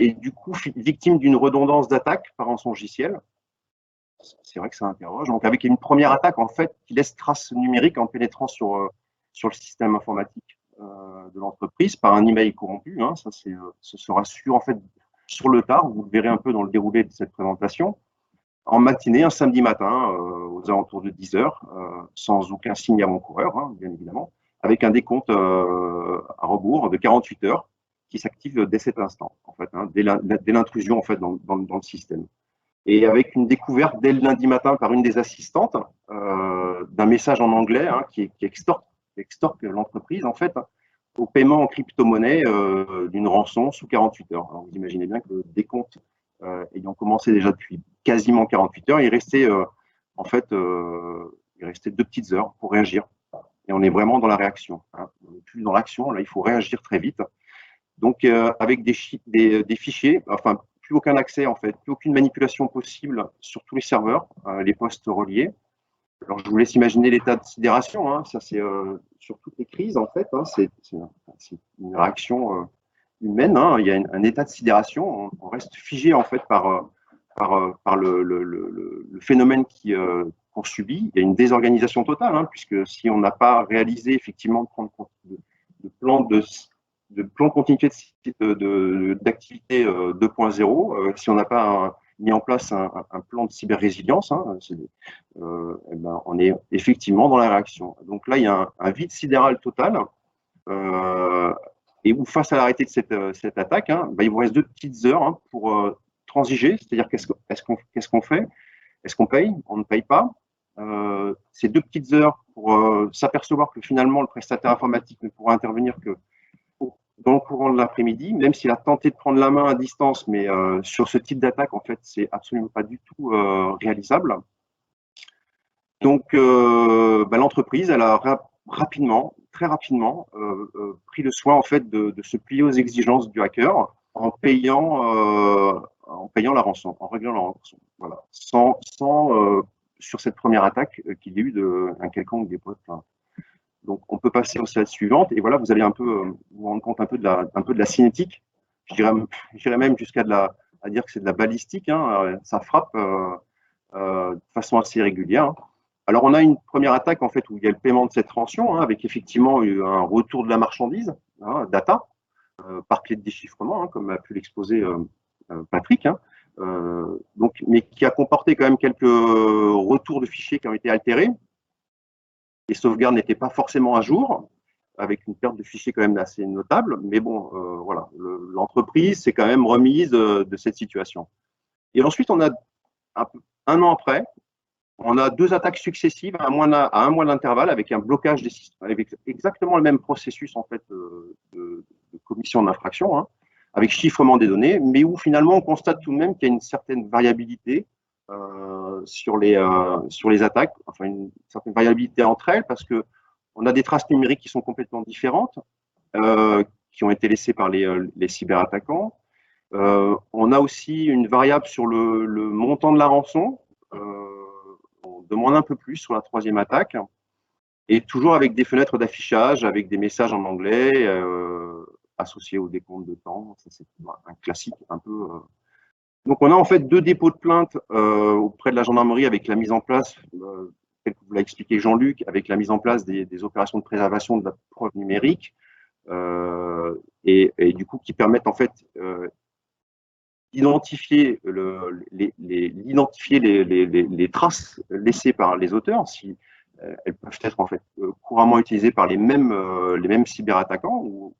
Et du coup, victime d'une redondance d'attaque par rançongiciel. C'est vrai que ça interroge. Donc, avec une première attaque, en fait, qui laisse trace numérique en pénétrant sur le système informatique de l'entreprise par un email corrompu. Ça, ce sera sûr, en fait, sur le tard. Vous le verrez un peu dans le déroulé de cette présentation. En matinée, un samedi matin, aux alentours de 10 h, sans aucun signe avant-coureur, bien évidemment, avec un décompte à rebours de 48 heures, qui s'active dès cet instant, en fait, dès l'intrusion en fait dans le système. Et avec une découverte dès le lundi matin par une des assistantes d'un message en anglais qui extorque l'entreprise en fait au paiement en crypto-monnaie d'une rançon sous 48 heures. Alors vous imaginez bien que le décompte ayant commencé déjà depuis quasiment 48 heures, il restait en fait il restait 2 petites heures pour réagir. Et on est vraiment dans la réaction. On n'est plus dans l'action, là il faut réagir très vite. Donc, avec des fichiers, enfin, plus aucun accès, en fait, plus aucune manipulation possible sur tous les serveurs, les postes reliés. Alors, je vous laisse imaginer l'état de sidération. Ça, c'est sur toutes les crises, en fait. C'est une réaction humaine. Il y a un état de sidération. On reste figé, en fait, par le phénomène qu'on subit. Il y a une désorganisation totale, puisque si on n'a pas réalisé, effectivement, de prendre compte de plan de continuité d'activité 2.0, si on n'a pas mis en place un plan de cyber-résilience, on est effectivement dans la réaction. Donc là, il y a un vide sidéral total, et où face à l'arrêté de cette attaque, il vous reste 2 petites heures pour transiger, c'est-à-dire qu'est-ce qu'on fait? Est-ce qu'on paye? On ne paye pas. Ces 2 petites heures pour s'apercevoir que finalement le prestataire informatique ne pourra intervenir que dans le courant de l'après-midi, même s'il a tenté de prendre la main à distance, mais sur ce type d'attaque, en fait, c'est absolument pas du tout réalisable. Donc, l'entreprise, elle a très rapidement, pris le soin en fait de se plier aux exigences du hacker en payant la rançon, en réglant la rançon. Voilà, sans sur cette première attaque qu'il y a eu un quelconque dépôt de plainte. Donc, on peut passer aux slides suivantes et voilà, vous allez un peu vous rendre compte un peu de la cinétique. Je dirais même jusqu'à à dire que c'est de la balistique. Ça frappe de façon assez régulière. Alors, on a une première attaque en fait où il y a le paiement de cette rançon avec effectivement un retour de la marchandise, data, par clé de déchiffrement, comme a pu l'exposer Patrick. Mais qui a comporté quand même quelques retours de fichiers qui ont été altérés. Les sauvegardes n'étaient pas forcément à jour, avec une perte de fichiers quand même assez notable. Mais bon, voilà, l'entreprise s'est quand même remise de cette situation. Et ensuite, on a un an après, on a 2 attaques successives à un mois d'intervalle avec un blocage des systèmes, avec exactement le même processus en fait de commission d'infraction, avec chiffrement des données, mais où finalement on constate tout de même qu'il y a une certaine variabilité sur les attaques, enfin une certaine variabilité entre elles, parce que on a des traces numériques qui sont complètement différentes, qui ont été laissées par les cyberattaquants. On a aussi une variable sur le montant de la rançon. On demande un peu plus sur la troisième attaque. Et toujours avec des fenêtres d'affichage, avec des messages en anglais associés au décompte de temps. Ça, c'est un classique un peu. Donc, on a en fait 2 dépôts de plainte auprès de la gendarmerie avec la mise en place, tel que vous l'a expliqué Jean-Luc, avec la mise en place des opérations de préservation de la preuve numérique et du coup qui permettent en fait d'identifier les traces laissées par les auteurs, si elles peuvent être en fait couramment utilisées par les mêmes cyberattaquants ou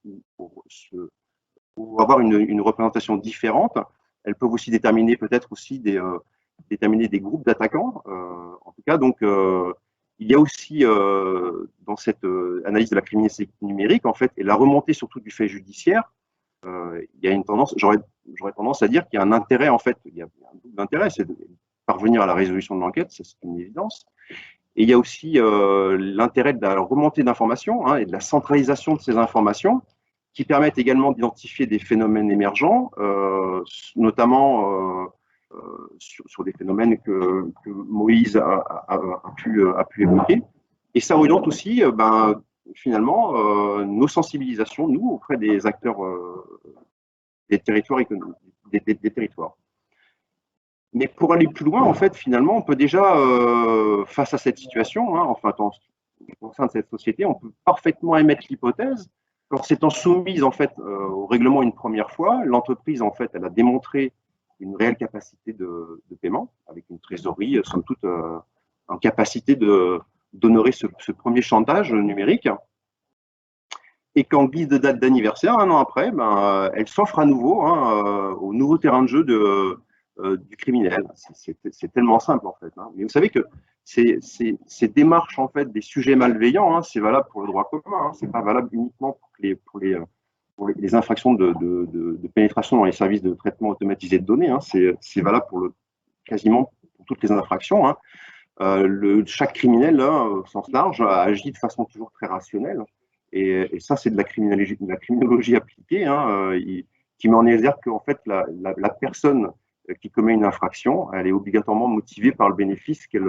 avoir une représentation différente. Elles peuvent aussi déterminer peut-être aussi déterminer des groupes d'attaquants. En tout cas, donc il y a aussi dans cette analyse de la criminalité numérique en fait et la remontée surtout du fait judiciaire. Il y a une tendance, j'aurais tendance à dire qu'il y a un intérêt en fait, il y a un double intérêt, c'est de parvenir à la résolution de l'enquête, c'est une évidence. Et il y a aussi l'intérêt de la remontée d'informations hein, et de la centralisation de ces informations qui permettent également d'identifier des phénomènes émergents, notamment sur des phénomènes que Moïse a pu évoquer. Et ça oriente aussi finalement nos sensibilisations, nous, auprès des acteurs des territoires économiques, des territoires. Mais pour aller plus loin, en fait, finalement, on peut déjà, face à cette situation, hein, enfin, au sein de cette société, on peut parfaitement émettre l'hypothèse qu'en s'étant soumise en fait au règlement une première fois, l'entreprise en fait, elle a démontré une réelle capacité de paiement avec une trésorerie, somme toute, en capacité d'honorer ce premier chantage numérique. Et qu'en guise de date d'anniversaire, 1 an après, elle s'offre à nouveau hein, au nouveau terrain de jeu du criminel. C'est tellement simple en fait. Hein. Mais vous savez que ces démarches en fait des sujets malveillants, hein, c'est valable pour le droit commun. Hein, c'est pas valable uniquement pour les infractions de pénétration dans les services de traitement automatisé de données. Hein, c'est valable quasiment pour toutes les infractions. Hein. Chaque criminel, là, au sens large, agit de façon toujours très rationnelle. Et ça, c'est de la criminologie appliquée, hein, qui met en exergue qu'en fait, la personne qui commet une infraction, elle est obligatoirement motivée par le bénéfice qu'elle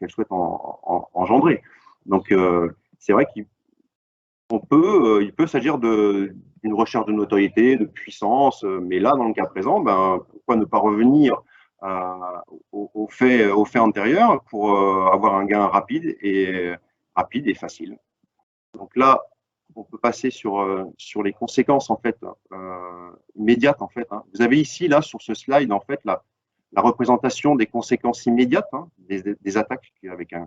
souhaite engendrer. Donc, c'est vrai qu'il peut s'agir d'une recherche de notoriété, de puissance, mais là, dans le cas présent, pourquoi ne pas revenir aux faits antérieurs pour avoir un gain rapide et facile. Donc là, on peut passer sur les conséquences en fait immédiates en fait. Hein. Vous avez ici là sur ce slide en fait la représentation des conséquences immédiates hein, des attaques avec un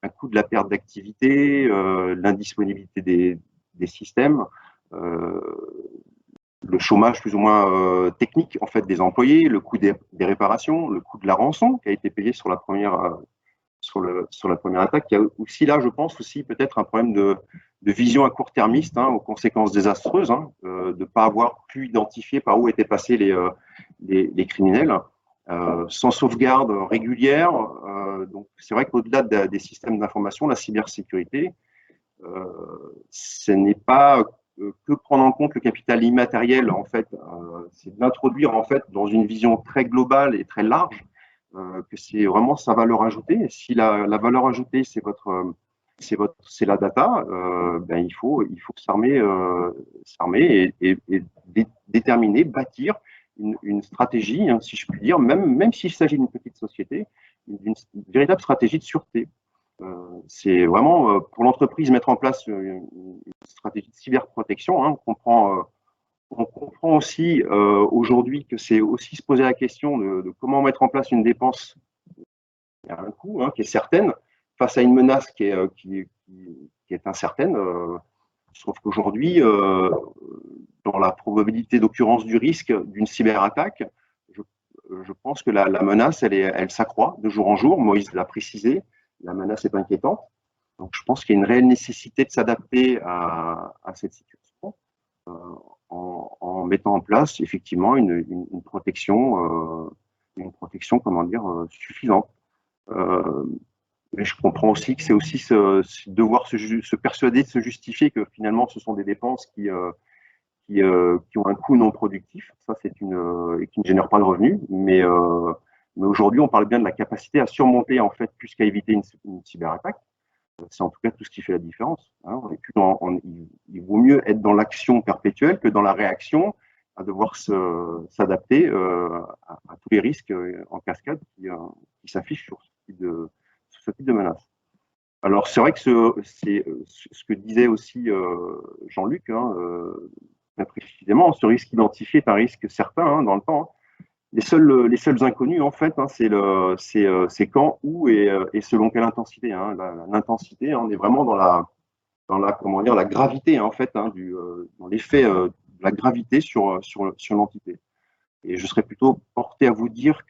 coût de la perte d'activité, l'indisponibilité des systèmes, le chômage plus ou moins technique en fait des employés, le coût des réparations, le coût de la rançon qui a été payé sur la première sur la première attaque. Il y a aussi là, je pense aussi peut-être un problème de vision à court-termiste hein, aux conséquences désastreuses, hein, de ne pas avoir pu identifier par où étaient passés les criminels, sans sauvegarde régulière. Donc c'est vrai qu'au-delà des systèmes d'information, la cybersécurité, ce n'est pas que prendre en compte le capital immatériel, en fait, c'est de l'introduire en fait dans une vision très globale et très large, que c'est vraiment sa valeur ajoutée. Et si la valeur ajoutée, c'est la data, il faut s'armer et déterminer, bâtir une stratégie, hein, si je puis dire, même s'il s'agit d'une petite société, une véritable stratégie de sûreté. C'est vraiment pour l'entreprise mettre en place une stratégie de cyberprotection. Hein, on comprend aussi aujourd'hui que c'est aussi se poser la question de comment mettre en place une dépense qui a un coût, hein, qui est certaine, face à une menace qui est incertaine. Je trouve qu'aujourd'hui, dans la probabilité d'occurrence du risque d'une cyberattaque, je pense que la menace, elle s'accroît de jour en jour. Moïse l'a précisé, la menace est inquiétante. Donc, je pense qu'il y a une réelle nécessité de s'adapter à cette situation en mettant en place effectivement une protection une protection, comment dire, suffisante. Mais je comprends aussi que c'est aussi devoir se persuader, de se justifier que finalement ce sont des dépenses qui ont un coût non productif. Ça, et qui ne génèrent pas de revenus. Mais aujourd'hui, on parle bien de la capacité à surmonter, en fait, plus qu'à éviter une cyberattaque. C'est en tout cas tout ce qui fait la différence. Hein. Il vaut mieux être dans l'action perpétuelle que dans la réaction, à devoir s'adapter à tous les risques en cascade qui s'affichent sur ce type de menace. Alors, c'est vrai que ce que disait aussi Jean-Luc, hein, très précisément, ce risque identifié est un risque certain hein, dans le temps. Hein. Les seuls inconnus, en fait, hein, c'est quand, où et selon quelle intensité. Hein. L'intensité, hein, on est vraiment dans comment dire, la gravité, hein, en fait, hein, dans l'effet de la gravité sur l'entité. Et je serais plutôt porté à vous dire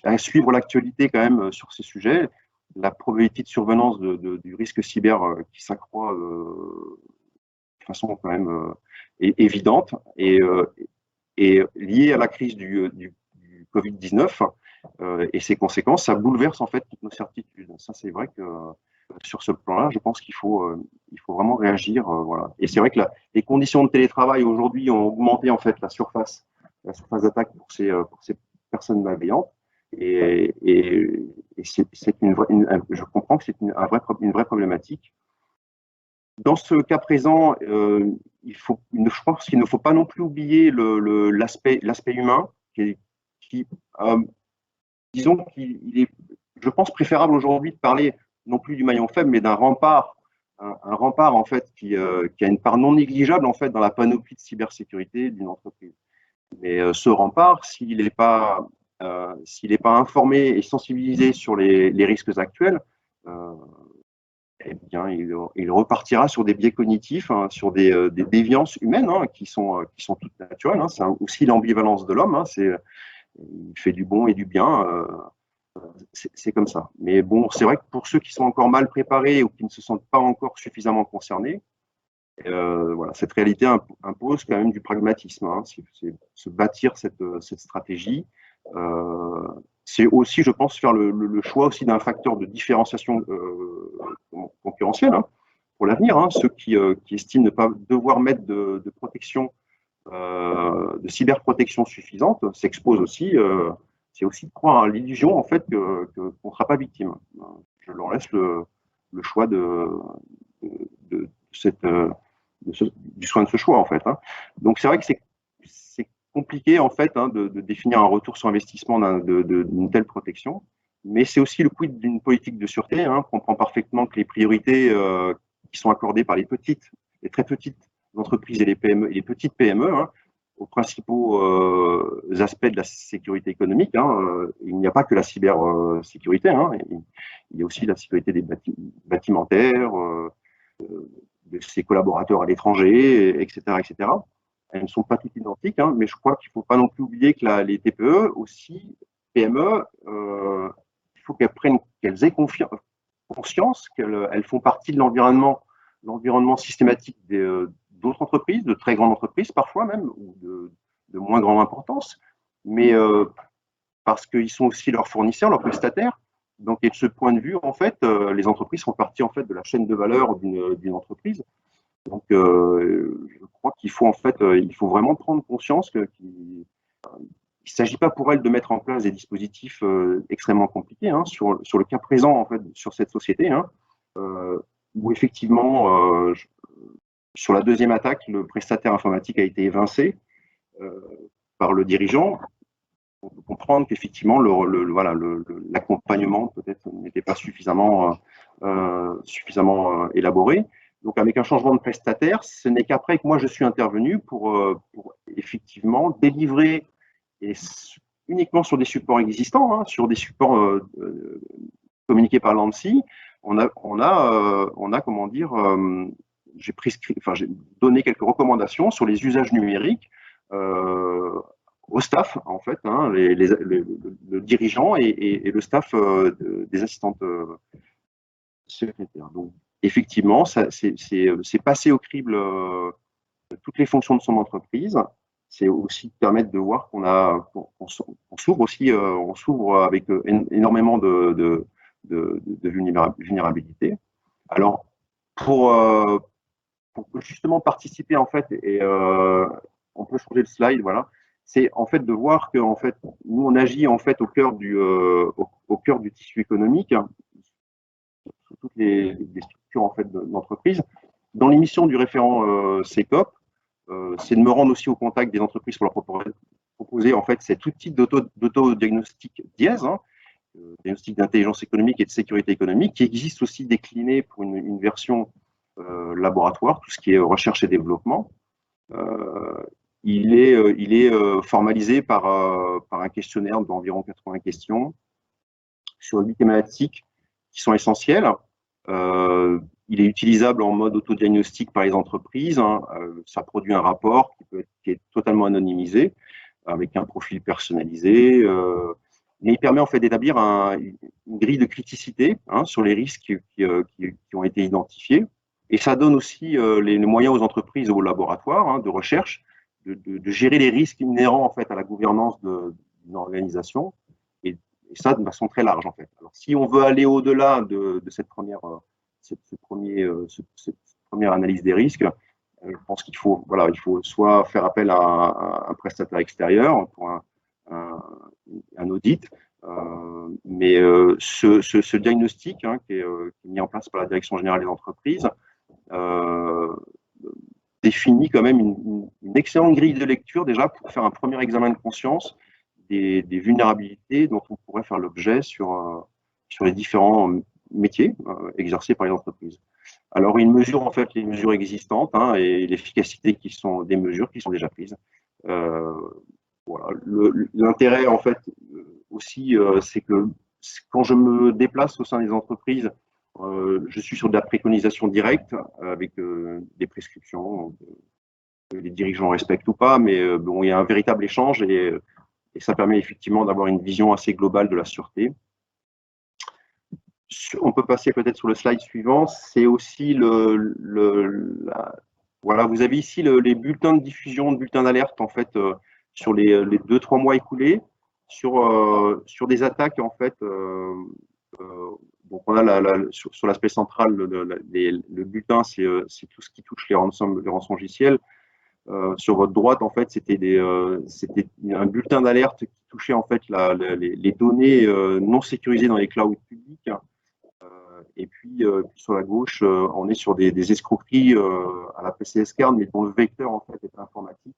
à suivre l'actualité quand même sur ces sujets, la probabilité de survenance du risque cyber qui s'accroît de façon quand même évidente et liée à la crise du Covid-19 et ses conséquences, ça bouleverse en fait toutes nos certitudes. Ça, c'est vrai que sur ce plan-là, je pense qu'il faut vraiment réagir. Voilà. Et c'est vrai que les conditions de télétravail aujourd'hui ont augmenté en fait la surface d'attaque pour ces personnes malveillantes. Et je comprends que c'est une vraie problématique. Dans ce cas présent, je pense qu'il ne faut pas non plus oublier l'aspect humain, disons qu'il est, je pense, préférable aujourd'hui de parler non plus du maillon faible, mais d'un rempart, un rempart en fait qui a une part non négligeable en fait dans la panoplie de cybersécurité d'une entreprise. Mais ce rempart, s'il n'est pas informé et sensibilisé sur les risques actuels, eh bien, il repartira sur des biais cognitifs, hein, sur des déviances humaines hein, qui sont toutes naturelles. Hein. C'est aussi l'ambivalence de l'homme. Hein, il fait du bon et du bien. C'est comme ça. Mais bon, c'est vrai que pour ceux qui sont encore mal préparés ou qui ne se sentent pas encore suffisamment concernés, voilà, cette réalité impose quand même du pragmatisme. Hein. C'est se bâtir cette stratégie. C'est aussi, je pense, faire le choix aussi d'un facteur de différenciation concurrentielle hein, pour l'avenir. Hein. Ceux qui estiment ne pas devoir mettre de protection, de cyberprotection suffisante, s'exposent aussi. C'est aussi de croire à l'illusion en fait qu'on ne sera pas victime. Je leur laisse le choix du soin de ce choix en fait. Hein. Donc c'est vrai que c'est compliqué en fait hein, de définir un retour sur investissement d'une telle protection, mais c'est aussi le quid d'une politique de sûreté. Hein. On comprend parfaitement que les priorités qui sont accordées par les très petites entreprises et les PME et les petites PME hein, aux principaux aspects de la sécurité économique. Hein. Il n'y a pas que la cybersécurité, hein. Il y a aussi la sécurité des bâtimentaires, de ses collaborateurs à l'étranger, etc., etc. Elles ne sont pas toutes identiques, hein, mais je crois qu'il ne faut pas non plus oublier que les TPE, aussi, PME, il faut qu'elles aient conscience qu'elles font partie de l'environnement systématique d'autres entreprises, de très grandes entreprises parfois même, ou de moins grande importance, mais parce qu'ils sont aussi leurs fournisseurs, leurs prestataires. Donc, et de ce point de vue, en fait, les entreprises font partie en fait de la chaîne de valeur d'une entreprise. Donc, je crois qu'il faut en fait, il faut vraiment prendre conscience qu'il ne s'agit pas pour elles de mettre en place des dispositifs extrêmement compliqués. Hein, sur le cas présent, en fait, sur cette société, hein, où effectivement, sur la deuxième attaque, le prestataire informatique a été évincé par le dirigeant. On peut comprendre qu'effectivement, l'accompagnement peut-être n'était pas suffisamment élaboré. Donc, avec un changement de prestataire, ce n'est qu'après que moi, je suis intervenu pour effectivement délivrer uniquement sur des supports existants, hein, sur des supports communiqués par l'ANSSI. On a comment dire, j'ai donné quelques recommandations sur les usages numériques au staff, en fait, hein, le dirigeant et le staff des assistantes secrétaires. Donc, effectivement, c'est passer au crible toutes les fonctions de son entreprise c'est aussi permettre de voir qu'on s'ouvre aussi, on s'ouvre avec énormément de vulnérabilité. Alors, pour justement participer en fait, et on peut changer le slide, voilà, c'est en fait de voir que en fait, nous on agit en fait au cœur du tissu économique, hein, sur toutes les structures en fait d'entreprise. Dans l'émission du référent CECOP, c'est de me rendre aussi au contact des entreprises pour leur proposer en fait cet outil d'autodiagnostic dièse, hein, diagnostic d'intelligence économique et de sécurité économique, qui existe aussi décliné pour une version laboratoire, tout ce qui est recherche et développement. Il est formalisé par un questionnaire d'environ 80 questions sur 8 thématiques qui sont essentielles. Il est utilisable en mode autodiagnostic par les entreprises. Hein. Ça produit un rapport qui est totalement anonymisé, avec un profil personnalisé. Mais il permet en fait d'établir une grille de criticité, hein, sur les risques qui ont été identifiés. Et ça donne aussi les moyens aux entreprises et aux laboratoires, hein, de recherche de gérer les risques inhérents en fait à la gouvernance d'une organisation, et ça de façon très large en fait. Alors, si on veut aller au-delà de cette première analyse des risques, je pense qu'il faut, voilà, il faut soit faire appel à un prestataire extérieur pour un audit, mais ce diagnostic, hein, qui est mis en place par la Direction générale des entreprises, définit quand même une excellente grille de lecture déjà pour faire un premier examen de conscience des vulnérabilités dont on pourrait faire l'objet sur les différents métiers exercés par les entreprises. Alors, il mesure en fait les mesures existantes, hein, et l'efficacité des mesures qui sont déjà prises. Voilà. L'intérêt en fait aussi, c'est que quand je me déplace au sein des entreprises, je suis sur de la préconisation directe avec des prescriptions que les dirigeants respectent ou pas, mais bon, il y a un véritable échange et ça permet effectivement d'avoir une vision assez globale de la sûreté. On peut passer peut-être sur le slide suivant. C'est aussi voilà, vous avez ici les bulletins de diffusion, bulletins d'alerte en fait sur les 2-3 mois écoulés sur des attaques en fait. Donc on a sur l'aspect central le bulletin, c'est tout ce qui touche les rançongiciels. Sur votre droite, en fait, c'était un bulletin d'alerte qui touchait en fait les données non sécurisées dans les clouds publics. Et puis sur la gauche, on est sur des escroqueries à la PCS Card, mais dont le vecteur en fait est informatique.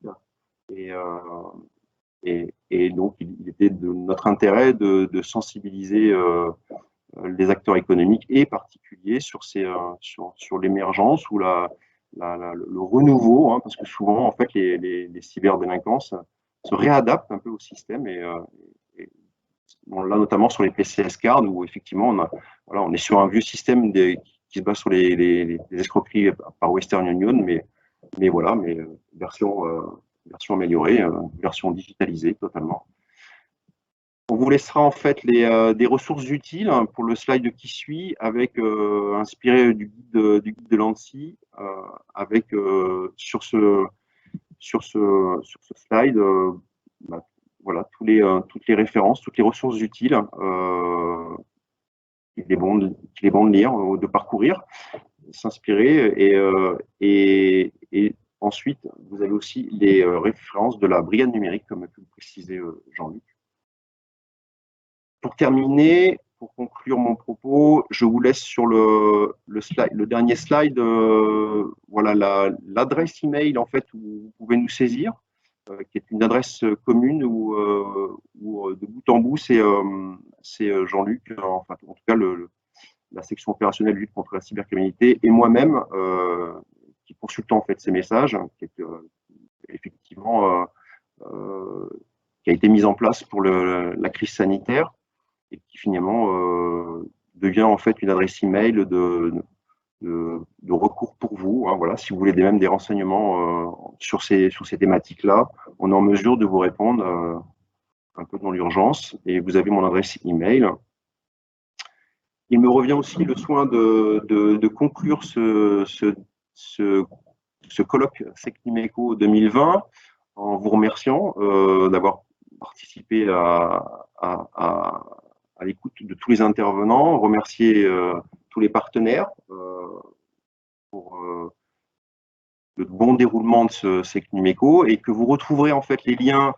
Et donc, il était de notre intérêt de sensibiliser les acteurs économiques et particuliers sur l'émergence ou le renouveau, hein, parce que souvent, en fait, les cyberdélinquances se réadaptent un peu au système bon, là, notamment sur les PCS Card, où effectivement, on est sur un vieux système qui se base sur les escroqueries par Western Union, mais version améliorée, version digitalisée totalement. On vous laissera en fait des ressources utiles pour le slide qui suit, avec inspiré du guide de l'ANSSI, avec sur ce slide, voilà, toutes les références, toutes les ressources utiles qu'il est bon de lire, de parcourir, s'inspirer, et ensuite vous avez aussi les références de la brigade numérique, comme a pu le préciser Jean-Luc. Pour terminer, pour conclure mon propos, je vous laisse sur le dernier slide, voilà l'adresse email en fait où vous pouvez nous saisir, qui est une adresse commune où de bout en bout c'est Jean-Luc, enfin en tout cas la section opérationnelle lutte contre la cybercriminalité, et moi-même qui consultant en fait ces messages, qui est effectivement qui a été mise en place pour la crise sanitaire, et qui finalement devient en fait une adresse email de recours pour vous, hein, voilà, si vous voulez même des renseignements sur ces thématiques-là, on est en mesure de vous répondre un peu dans l'urgence, et vous avez mon adresse email. Il me revient aussi le soin de conclure ce colloque SecNumEco 2020 en vous remerciant d'avoir participé à l'écoute de tous les intervenants, remercier tous les partenaires pour le bon déroulement de ce SecNumEco, et que vous retrouverez en fait les liens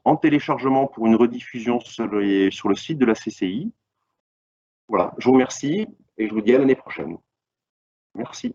en téléchargement pour une rediffusion sur le site de la CCI. Voilà, je vous remercie et je vous dis à l'année prochaine. Merci.